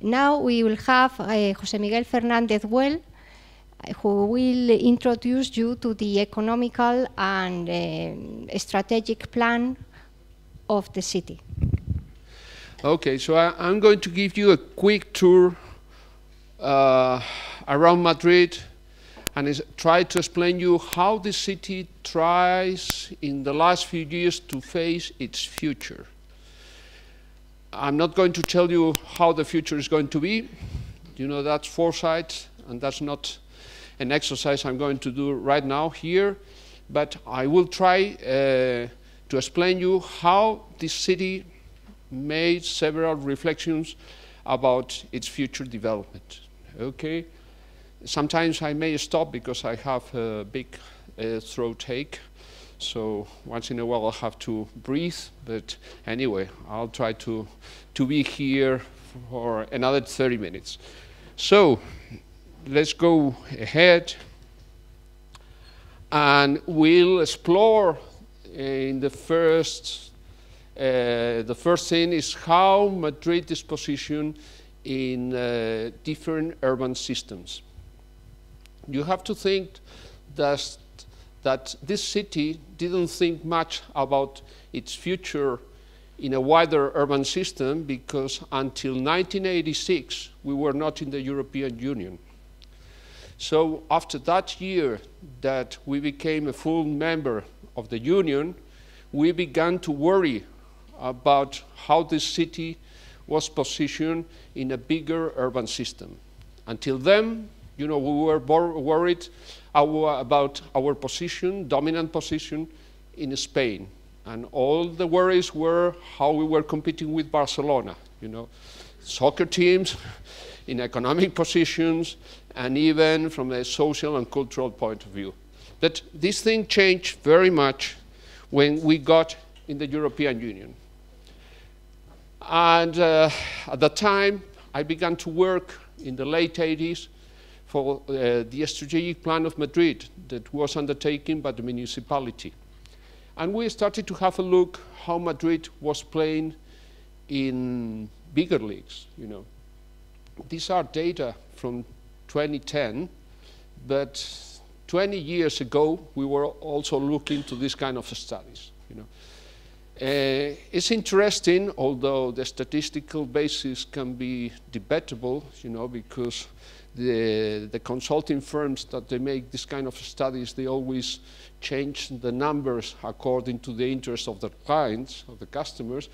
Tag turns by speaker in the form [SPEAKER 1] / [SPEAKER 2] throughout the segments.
[SPEAKER 1] Now we will have José Miguel Fernández Güell, who will introduce you to the economical and strategic plan of the city.
[SPEAKER 2] Okay, so I'm going to give you a quick tour around Madrid and try to explain you how the city tries in the last few years to face its future. I'm not going to tell you how the future is going to be. You know, that's foresight, and that's not an exercise I'm going to do right now here, but I will try to explain you how this city made several reflections about its future development. Okay? Sometimes I may stop because I have a big throat ache, so once in a while I'll have to breathe, but anyway, I'll try to be here for another 30 minutes. So, let's go ahead and we'll explore in the first thing is how Madrid is positioned in different urban systems. You have to think that this city didn't think much about its future in a wider urban system because until 1986 we were not in the European Union. So after that year that we became a full member of the Union, we began to worry about how this city was positioned in a bigger urban system. Until then, you know, we were worried about our position, dominant position in Spain. And all the worries were how we were competing with Barcelona, you know, soccer teams, in economic positions, and even from a social and cultural point of view. But this thing changed very much when we got in the European Union. And at that time, I began to work in the late 80s for the strategic plan of Madrid that was undertaken by the municipality. And we started to have a look how Madrid was playing in bigger leagues, you know. These are data from 2010, but 20 years ago, we were also looking to this kind of studies, you know. It's interesting, although the statistical basis can be debatable, you know, because the consulting firms that they make this kind of studies, they always change the numbers according to the interest of the clients, of the customers.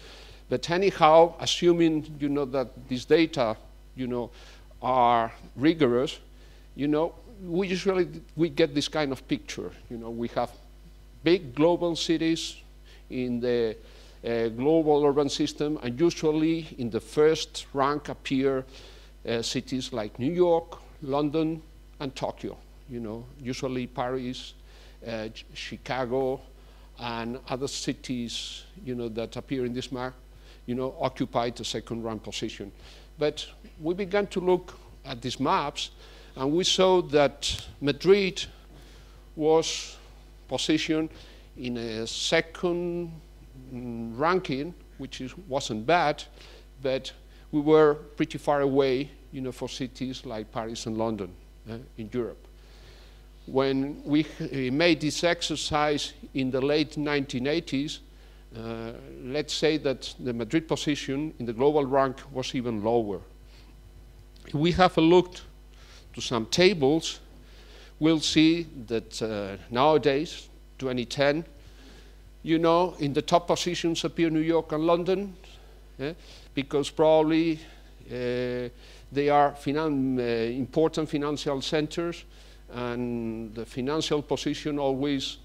[SPEAKER 2] But anyhow, assuming, you know, that these data, you know, are rigorous, you know, we usually get this kind of picture. You know, we have big global cities in the global urban system, and usually in the first rank appear cities like New York, London, and Tokyo. You know, usually Paris, Chicago, and other cities, you know, that appear in this map, you know, occupied the second rank position. But we began to look at these maps, and we saw that Madrid was positioned in a second ranking, which wasn't bad, but we were pretty far away, you know, for cities like Paris and London in Europe. When we made this exercise in the late 1980s, let's say that the Madrid position in the global rank was even lower. If we have a look to some tables, we'll see that nowadays, 2010, you know, in the top positions appear New York and London, because probably they are important financial centers, and the financial position always,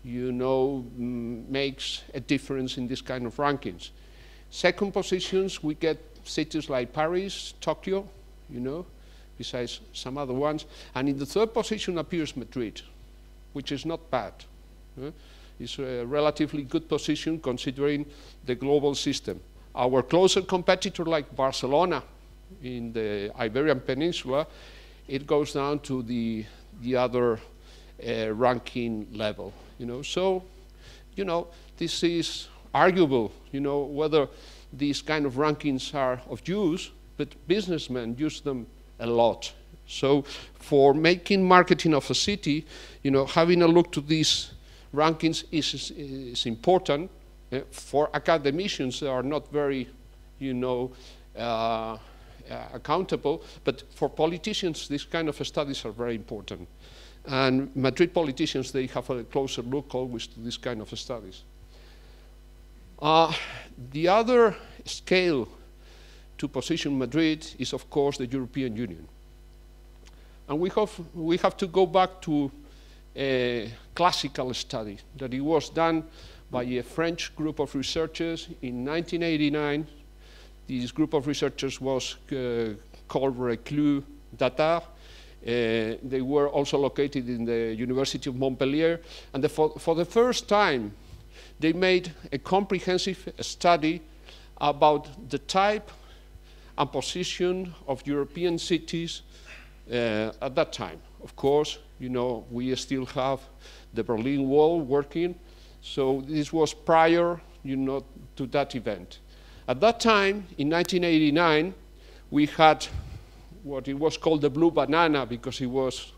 [SPEAKER 2] you know, makes a difference in this kind of rankings. Second positions, we get cities like Paris, Tokyo, you know, besides some other ones. And in the third position appears Madrid, which is not bad. It's a relatively good position considering the global system. Our closer competitor, like Barcelona in the Iberian Peninsula, it goes down to the other ranking level. You know, so, you know, this is arguable, you know, whether these kind of rankings are of use, but businessmen use them a lot. So for making marketing of a city, having a look to these rankings is important. For academicians, they are not very, accountable, but for politicians, these kind of studies are very important. And Madrid politicians, they have a closer look always to this kind of studies. The other scale to position Madrid is, of course, the European Union. And we have to go back to a classical study that it was done by a French group of researchers in 1989. This group of researchers was called Reclus Dattard. They were also located in the University of Montpellier. And for the first time, they made a comprehensive study about the type and position of European cities at that time. Of course, we still have the Berlin Wall working, so this was prior, to that event. At that time, in 1989, we had what it was called the blue banana, because it was,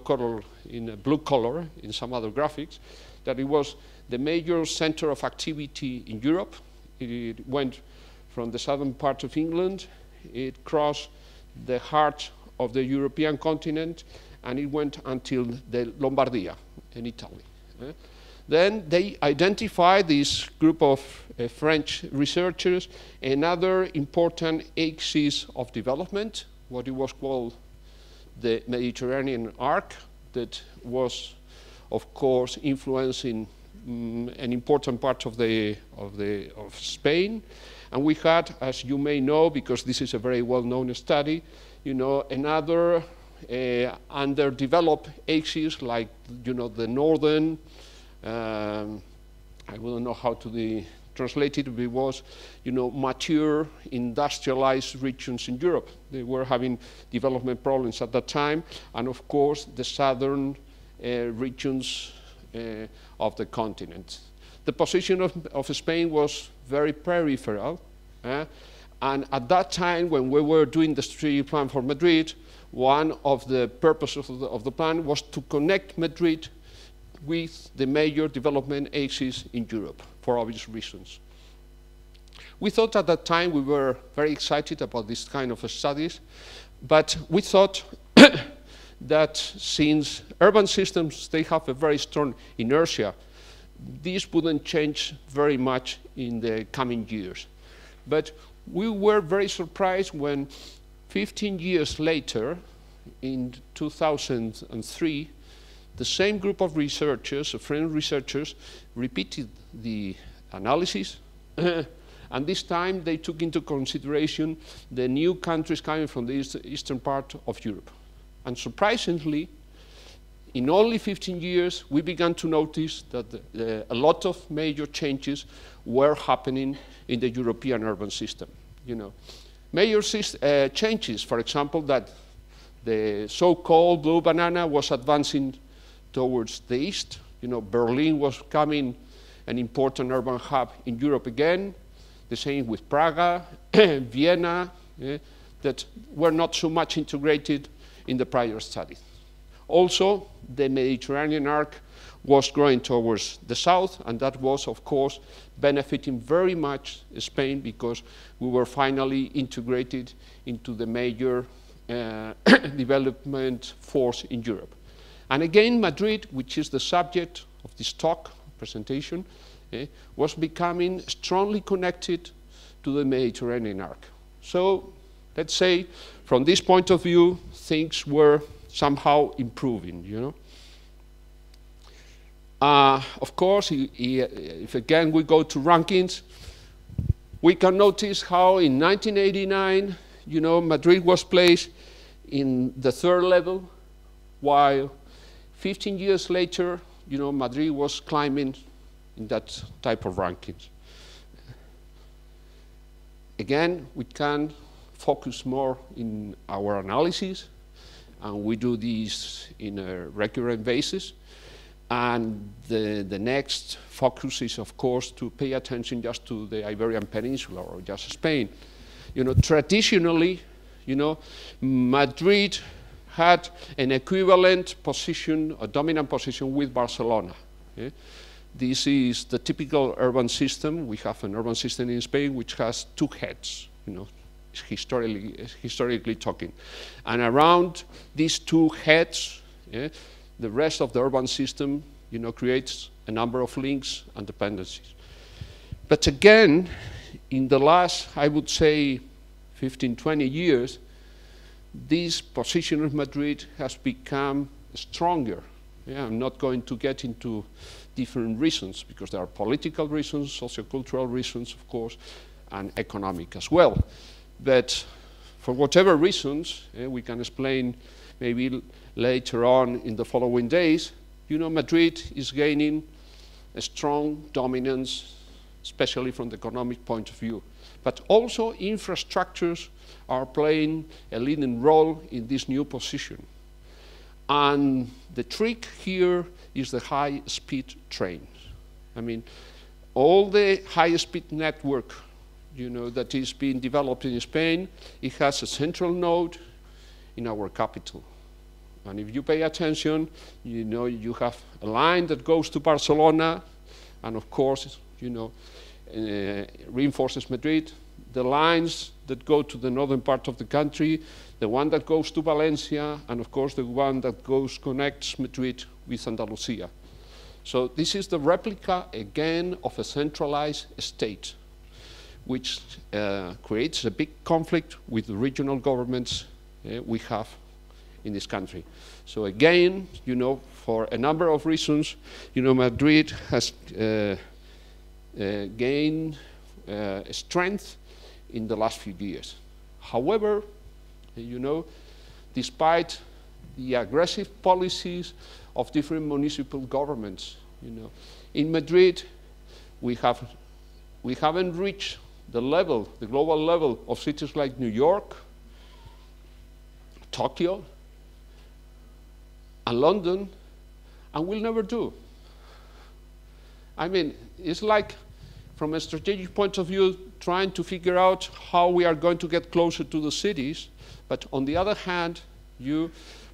[SPEAKER 2] colored in a blue color in some other graphics, that it was the major center of activity in Europe. It went from the southern part of England, it crossed the heart of the European continent, and it went until the Lombardia in Italy. Then they identified, this group of French researchers, another important axis of development, what it was called the Mediterranean arc, that was, of course, influencing an important part of Spain. And we had, as you may know, because this is a very well-known study, another underdeveloped axis, like, the northern, I wouldn't know how to translate it, but it was, mature, industrialized regions in Europe. They were having development problems at that time, and of course, the southern regions of the continent. The position of Spain was very peripheral, and at that time, when we were doing the strategic plan for Madrid, one of the purposes of the plan was to connect Madrid with the major development axes in Europe, for obvious reasons. We thought at that time, we were very excited about this kind of studies, but we thought that since urban systems, they have a very strong inertia, this wouldn't change very much in the coming years. But we were very surprised when 15 years later, in 2003, the same group of researchers, French researchers, repeated the analysis, and this time they took into consideration the new countries coming from the eastern part of Europe. And surprisingly, in only 15 years, we began to notice that a lot of major changes were happening in the European urban system. Major changes, for example, that the so-called blue banana was advancing towards the east. Berlin was becoming an important urban hub in Europe again. The same with Prague, Vienna, that were not so much integrated in the prior study. Also, the Mediterranean arc was growing towards the south, and that was, of course, benefiting very much Spain, because we were finally integrated into the major development force in Europe. And again, Madrid, which is the subject of this talk, presentation, was becoming strongly connected to the Mediterranean arc. So, let's say, from this point of view, things were somehow improving, Of course, if again we go to rankings, we can notice how in 1989, Madrid was placed in the third level, while 15 years later, Madrid was climbing in that type of rankings. Again, we can focus more in our analysis, and we do this in a recurrent basis. And the next focus is, of course, to pay attention just to the Iberian Peninsula or just Spain. traditionally, Madrid had an equivalent position, a dominant position with Barcelona. Yeah? This is the typical urban system. We have an urban system in Spain which has two heads, historically talking. And around these two heads, yeah, the rest of the urban system, creates a number of links and dependencies. But again, in the last, I would say, 15, 20 years, this position of Madrid has become stronger. Yeah, I'm not going to get into different reasons, because there are political reasons, sociocultural reasons, of course, and economic as well. But for whatever reasons, we can explain maybe later on in the following days, Madrid is gaining a strong dominance, especially from the economic point of view. But also infrastructures are playing a leading role in this new position. And the trick here is the high-speed trains. I mean, all the high-speed network, that is being developed in Spain, it has a central node in our capital. And if you pay attention, you have a line that goes to Barcelona, and of course, reinforces Madrid. The lines that go to the northern part of the country, the one that goes to Valencia, and of course the one that connects Madrid with Andalusia. So this is the replica, again, of a centralized state, which creates a big conflict with the regional governments we have in this country. So again, for a number of reasons, Madrid has gained strength in the last few years. However, despite the aggressive policies of different municipal governments, in Madrid, we haven't reached the global level of cities like New York, Tokyo, and London, and we'll never do. I mean, it's like, from a strategic point of view, trying to figure out how we are going to get closer to the cities, but on the other hand, you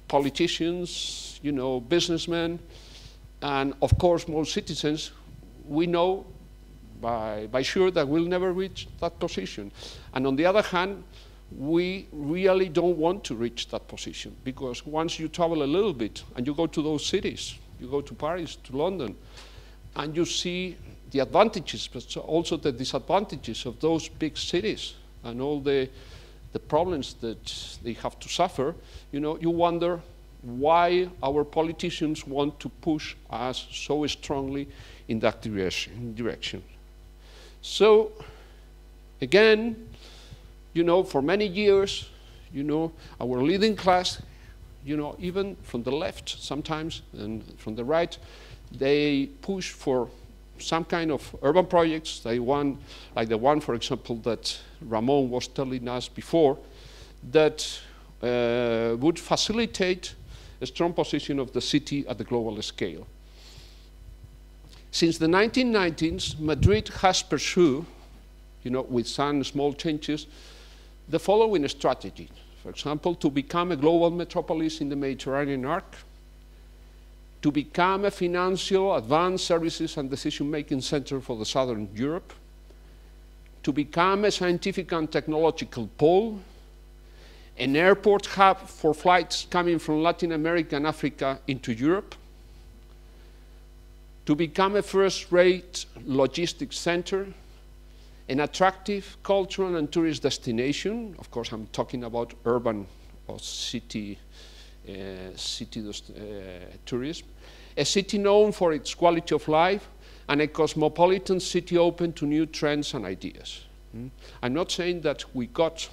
[SPEAKER 2] politicians, businessmen, and of course most citizens, we know by sure that we'll never reach that position. And on the other hand, we really don't want to reach that position, because once you travel a little bit and you go to those cities, you go to Paris, to London, and you see the advantages, but also the disadvantages of those big cities and all the problems that they have to suffer, you wonder why our politicians want to push us so strongly in that direction. So, again, for many years, our leading class, even from the left sometimes and from the right, they push for some kind of urban projects, like the one, for example, that Ramon was telling us before, that would facilitate a strong position of the city at the global scale. Since the 1990s, Madrid has pursued, with some small changes, the following strategy. For example, to become a global metropolis in the Mediterranean arc, to become a financial, advanced services and decision-making center for the Southern Europe, to become a scientific and technological pole, an airport hub for flights coming from Latin America and Africa into Europe, to become a first-rate logistics center, an attractive cultural and tourist destination. Of course, I'm talking about urban or city tourism, a city known for its quality of life, and a cosmopolitan city open to new trends and ideas. I'm not saying that we got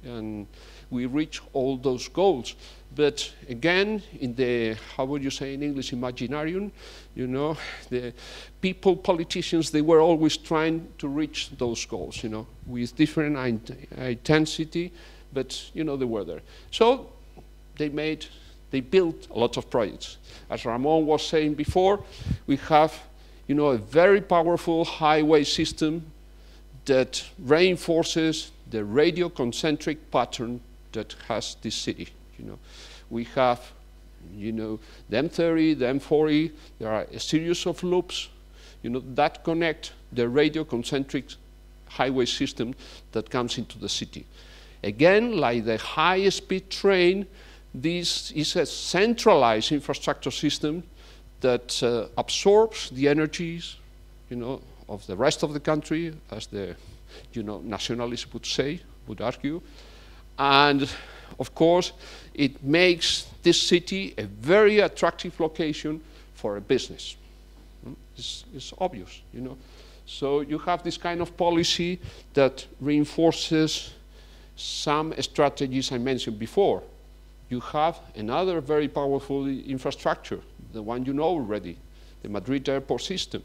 [SPEAKER 2] and we reach all those goals, but again, in the, how would you say in English, imaginarium, the people, politicians, they were always trying to reach those goals, with different intensity, but, they were there. So they built a lot of projects. As Ramon was saying before, we have, a very powerful highway system that reinforces the radioconcentric pattern that has this city. We have, the M30, the M40. There are a series of loops, that connect the radioconcentric highway system that comes into the city. Again, like the high-speed train, this is a centralized infrastructure system that absorbs the energies, of the rest of the country, as the, nationalists would argue. And of course, it makes this city a very attractive location for a business. It's obvious, So you have this kind of policy that reinforces some strategies I mentioned before. You have another very powerful infrastructure, the one you know already, the Madrid Airport system.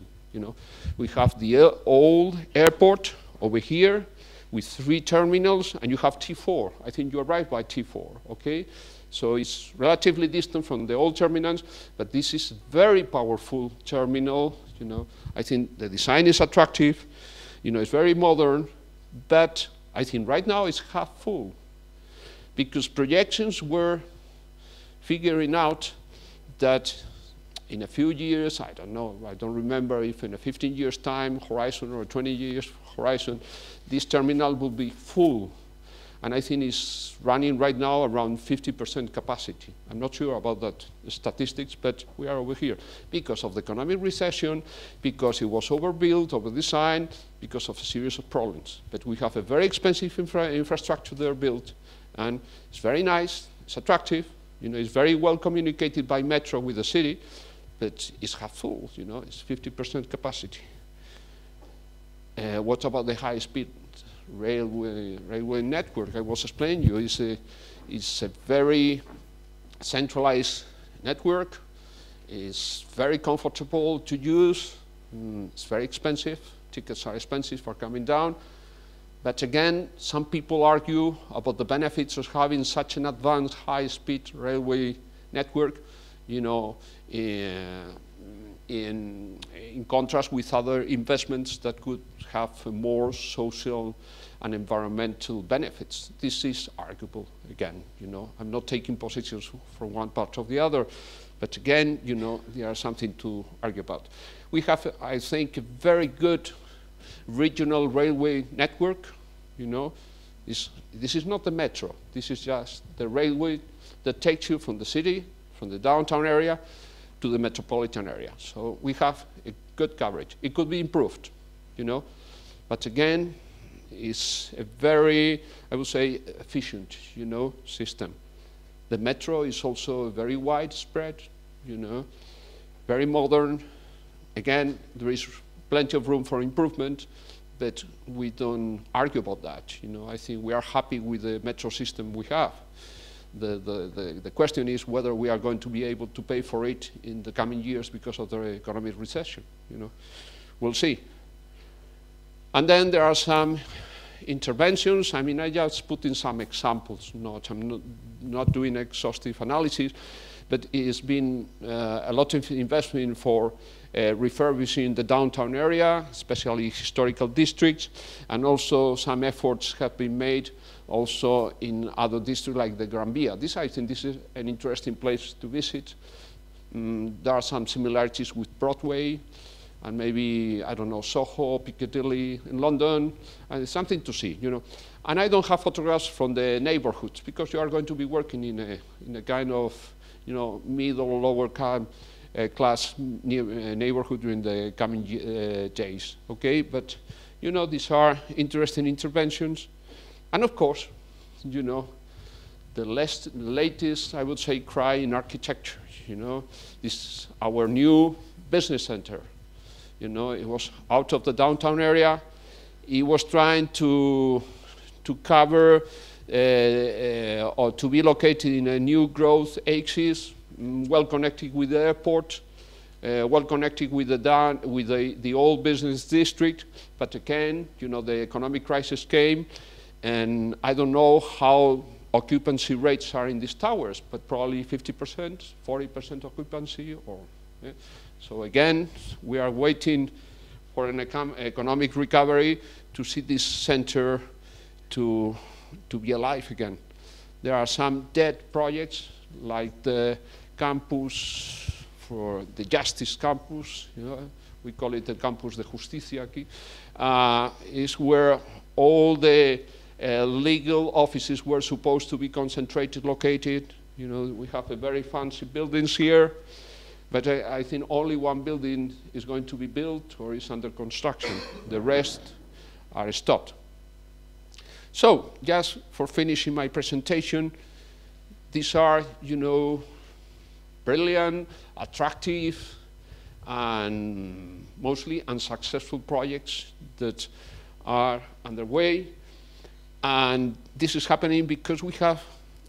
[SPEAKER 2] We have the old airport over here with 3 terminals, and you have T4. I think you arrive by T4, okay? So it's relatively distant from the old terminals, but this is a very powerful terminal. I think the design is attractive. It's very modern, but I think right now it's half full, because projections were figuring out that in a few years, I don't know, I don't remember if in a 15 years time horizon or a 20 years horizon, this terminal will be full. And I think it's running right now around 50% capacity. I'm not sure about that statistics, but we are over here because of the economic recession, because it was overbuilt, overdesigned, because of a series of problems. But we have a very expensive infrastructure there built, and it's very nice, it's attractive, it's very well communicated by metro with the city, but it's half full, it's 50% capacity. What about the high-speed railway network? I was explaining to you, it's a very centralized network. It's very comfortable to use. It's very expensive. Tickets are expensive for coming down. But again, some people argue about the benefits of having such an advanced high-speed railway network, in contrast with other investments that could have more social and environmental benefits. This is arguable, again, I'm not taking positions from one part or the other, but again, there is something to argue about. We have, I think, a very good regional railway network, This is not the metro, this is just the railway that takes you from the city, from the downtown area, to the metropolitan area. So we have a good coverage. It could be improved, but again, it's a very, I would say, efficient, system. The metro is also very widespread, very modern. Again, there is plenty of room for improvement, but we don't argue about that. I think we are happy with the metro system we have. The question is whether we are going to be able to pay for it in the coming years because of the economic recession. We'll see. And then there are some interventions. I mean, I just put in some examples. I'm not doing exhaustive analysis, but it's been a lot of investment for refurbishing the downtown area, especially historical districts, and also some efforts have been made also in other districts like the Gran Via. I think this is an interesting place to visit. There are some similarities with Broadway, and maybe, I don't know, Soho, Piccadilly in London, and it's something to see, And I don't have photographs from the neighborhoods, because you are going to be working in a kind of, middle, lower class neighborhood during the coming days, okay? But, these are interesting interventions. And of course, the latest, I would say, cry in architecture, this is our new business center. It was out of the downtown area. It was trying to cover or to be located in a new growth axis, well connected with the airport, well connected with the old business district. But again, the economic crisis came, and I don't know how occupancy rates are in these towers, but probably 50%, 40% occupancy, or. So again, we are waiting for an economic recovery to see this center to be alive again. There are some dead projects, like the campus for the Justice Campus, you know, we call it the Campus de Justicia aquí, is where all the legal offices were supposed to be concentrated, located. You know, we have a very fancy buildings here, but I think only one building is going to be built or is under construction. The rest are stopped. So, just for finishing my presentation, these are, you know, brilliant, attractive, and mostly unsuccessful projects that are underway. And this is happening because we have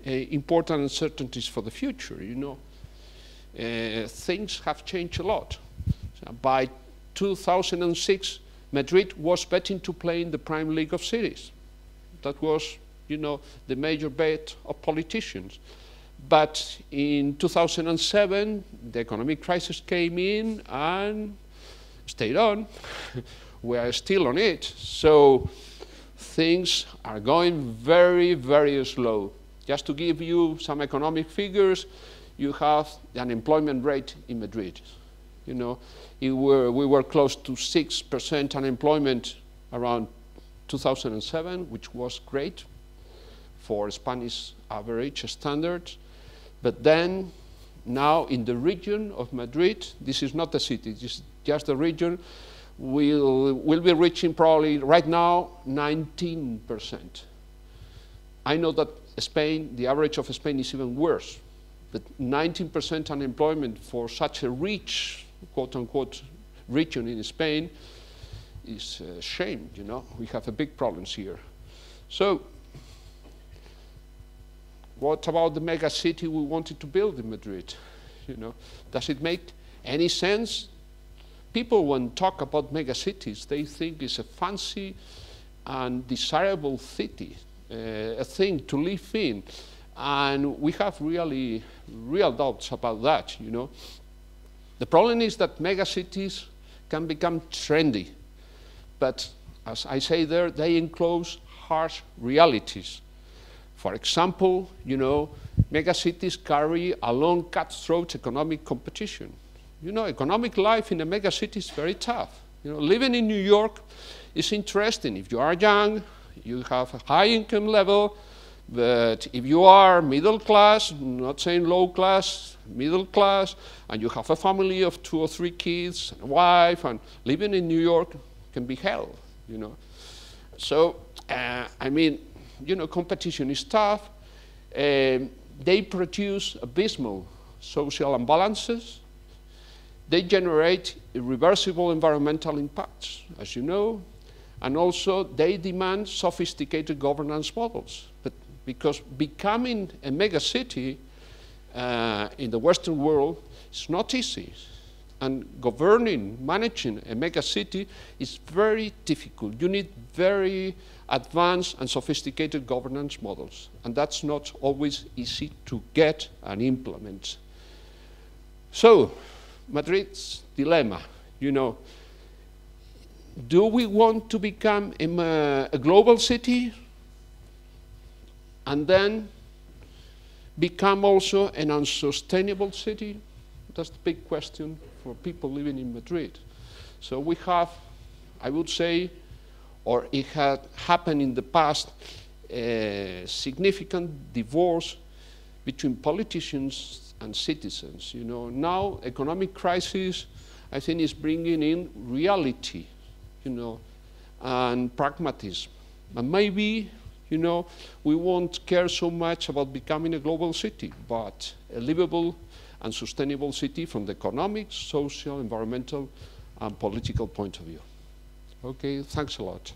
[SPEAKER 2] important uncertainties for the future, you know. Things have changed a lot. So by 2006, Madrid was betting to play in the Prime League of cities. That was, you know, the major bet of politicians. But in 2007, the economic crisis came in and stayed on. We are still on it. So things are going very, very slow. Just to give you some economic figures, you have the unemployment rate in Madrid. You know, we were close to 6% unemployment around 2007, which was great for Spanish average standards. But then, now in the region of Madrid, this is not the city, this is just the region, we'll be reaching probably right now 19%. I know that Spain, the average of Spain is even worse, but 19% unemployment for such a rich, quote unquote, region in Spain is a shame, you know. We have a big problems here. So, what about the mega city we wanted to build in Madrid? You know, does it make any sense? People, when talk about mega cities, they think it's a fancy and desirable city, a thing to live in. And we have really real doubts about that, you know. The problem is that mega cities can become trendy. But as I say there, they enclose harsh realities. For example, you know, megacities carry a long cutthroat economic competition. You know, economic life in a megacity is very tough. You know, living in New York is interesting. If you are young, you have a high income level, but if you are middle class, not saying low class, middle class, and you have a family of 2 or 3 kids, a wife, and living in New York can be hell, you know. So, I mean, you know, competition is tough. They produce abysmal social imbalances. They generate irreversible environmental impacts, as you know, and also they demand sophisticated governance models. But because becoming a mega city in the Western world is not easy. And governing, managing a mega city is very difficult. You need very advanced and sophisticated governance models. And that's not always easy to get and implement. So, Madrid's dilemma, you know, do we want to become a global city and then become also an unsustainable city? That's the big question for people living in Madrid. So we have, I would say, or it had happened in the past, a significant divorce between politicians and citizens. You know, now economic crisis, I think, is bringing in reality, you know, and pragmatism. And maybe, you know, we won't care so much about becoming a global city, but a livable and sustainable city from the economic, social, environmental, and political point of view. Okay, thanks a lot.